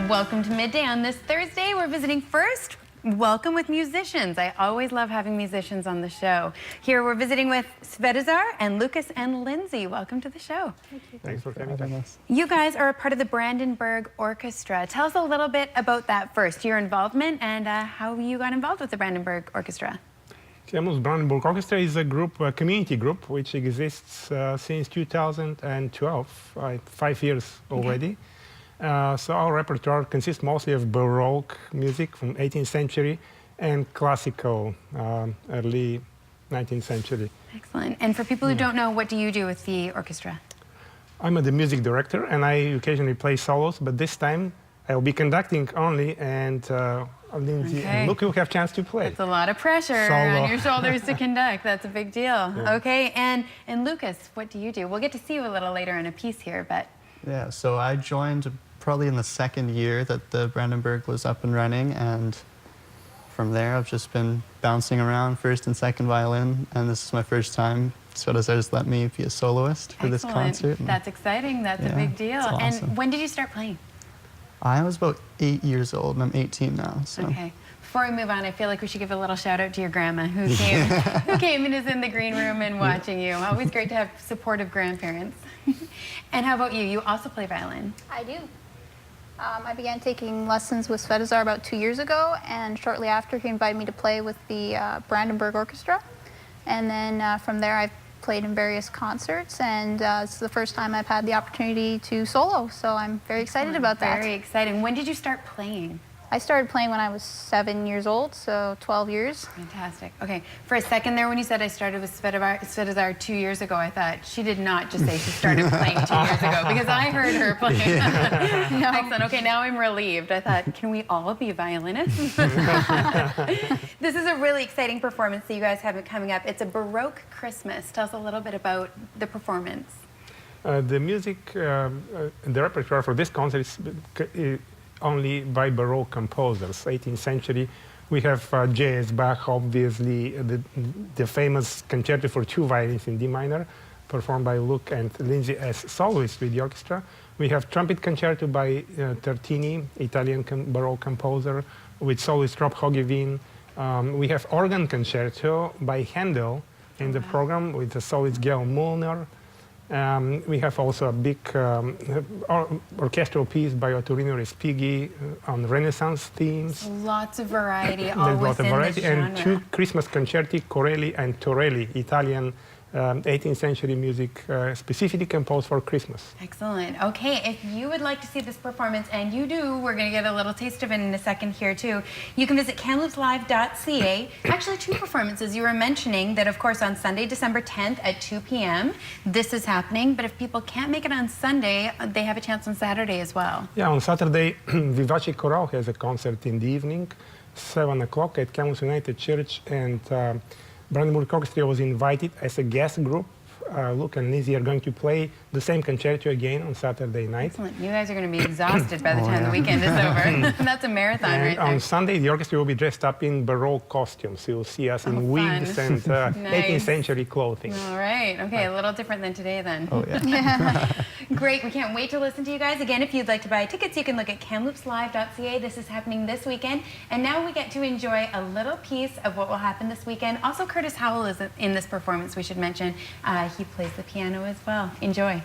Welcome to Midday on this Thursday. We're visiting first. Welcome with musicians. I always love having musicians on the show. Here we're visiting with Svetozar and Lucas and Lindsay. Welcome to the show. Thank you. Thanks for having us. You guys are a part of the Brandenburg Orchestra. Tell us a little bit about that first, your involvement and how you got involved with the Brandenburg Orchestra. Brandenburg Orchestra is a group, a community group, which exists since 2012, 5 years already. So our repertoire consists mostly of Baroque music from 18th century and classical early 19th century. Excellent. And for people who don't know, what do you do with the orchestra? I'm the music director and I occasionally play solos, but this time I'll be conducting only, and Lindsay and Luke will have a chance to play. It's a lot of pressure on your shoulders to conduct. That's a big deal. Yeah. Okay, and Lucas, what do you do? We'll get to see you a little later in a piece here, but... Yeah, so I joined probably in the second year that the Brandenburg was up and running, and from there I've just been bouncing around first and second violin, and this is my first time. Svetozar just let me be a soloist for this concert. That's exciting. That's a big deal. Awesome. And when did you start playing? I was about 8 years old, and I'm 18 now. So. Okay. Before we move on, I feel like we should give a little shout out to your grandma who came and is in the green room and watching you. Always great to have supportive grandparents. And how about you? You also play violin. I do. I began taking lessons with Svetozar about 2 years ago, and shortly after he invited me to play with the Brandenburg Orchestra. And then from there I've played in various concerts, and it's the first time I've had the opportunity to solo, so I'm very excited about that. Very exciting. When did you start playing? I started playing when I was 7 years old, so 12 years. Fantastic. Okay, for a second there when you said I started with Svetozar 2 years ago, I thought she did not just say she started playing 2 years ago, because I heard her playing. No. Excellent. Okay, now I'm relieved. I thought, can we all be violinists? This is a really exciting performance that you guys have coming up. It's a Baroque Christmas. Tell us a little bit about the performance. The music, the repertoire for this concert is only by Baroque composers. 18th century, we have jazz, Bach, obviously, the famous concerto for 2 violins in D minor, performed by Luke and Lindsay as soloists with the orchestra. We have trumpet concerto by Tartini, Italian Baroque composer, with soloist Rob Hoggeveen. We have organ concerto by Handel in the program with the soloist Gail Mullner. We have also a big orchestral piece by Ottorino Respighi on Renaissance themes. Lots of variety. There's a lot of variety. And 2 Christmas concerti, Corelli and Torelli, Italian 18th century music specifically composed for Christmas. Excellent. Okay, if you would like to see this performance, and you do, we're going to get a little taste of it in a second here too, you can visit kamloopslive.ca. Actually, 2 performances. You were mentioning that, of course, on Sunday, December 10th at 2 p.m. this is happening, but if people can't make it on Sunday, they have a chance on Saturday as well. Yeah, on Saturday, Vivace Chorale has a concert in the evening, 7 o'clock at Kamloops United Church, and Brandenburg Orchestra was invited as a guest group. Luke and Lizzie are going to play the same concerto again on Saturday night. Excellent. You guys are going to be exhausted by the time the weekend is over. That's a marathon right there. On Sunday, the orchestra will be dressed up in Baroque costumes. You'll see us in wigs and 18th century clothing. All right. Okay, a little different than today then. Oh, yeah. Great. We can't wait to listen to you guys. Again, if you'd like to buy tickets, you can look at kamloopslive.ca. This is happening this weekend. And now we get to enjoy a little piece of what will happen this weekend. Also, Curtis Howell is in this performance, we should mention. He plays the piano as well. Enjoy.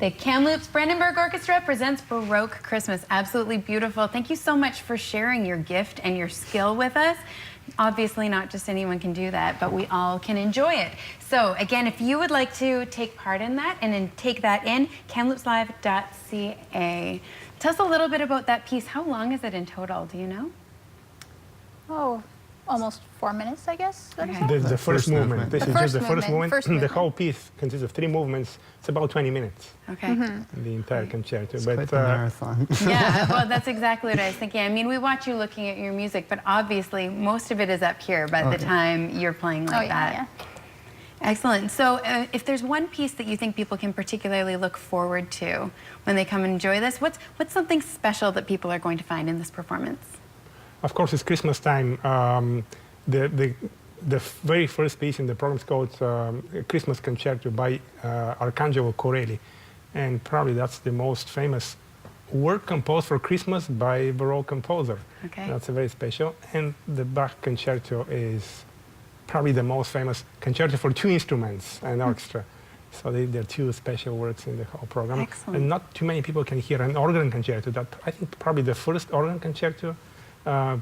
The Kamloops Brandenburg Orchestra presents Baroque Christmas. Absolutely beautiful. Thank you so much for sharing your gift and your skill with us. Obviously, not just anyone can do that, but we all can enjoy it. So again, if you would like to take part in that and then take that in, kamloopslive.ca. Tell us a little bit about that piece. How long is it in total? Do you know? Oh, almost 4 minutes, I guess. What is Okay. that? The first movement. This The is just first the first movement, movement. first The movement. whole piece consists of 3 movements. It's about 20 minutes, Okay. the entire concerto. It's quite the marathon. Yeah, well, that's exactly what I was thinking. I mean, we watch you looking at your music, but obviously most of it is up here by the time you're playing like that. Yeah. Excellent. So if there's one piece that you think people can particularly look forward to when they come and enjoy this, what's something special that people are going to find in this performance? Of course, it's Christmas time. The very first piece in the program is called Christmas Concerto by Arcangelo Corelli. And probably that's the most famous work composed for Christmas by a Baroque composer. Okay. That's very special. And the Bach Concerto is probably the most famous concerto for 2 instruments and orchestra. So they're 2 special works in the whole program. Excellent. And not too many people can hear an organ concerto. That I think probably the first organ concerto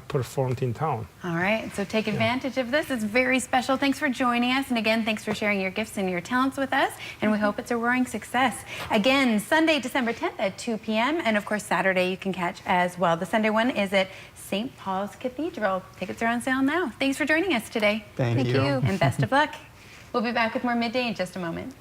performed in town. All right, so take advantage of this. It's very special. Thanks for joining us. And again, thanks for sharing your gifts and your talents with us. And we hope it's a roaring success. Again, Sunday, December 10th at 2 p.m. And of course, Saturday you can catch as well. The Sunday one is at St. Paul's Cathedral. Tickets are on sale now. Thanks for joining us today. Thank you. And best of luck. We'll be back with more Midday in just a moment.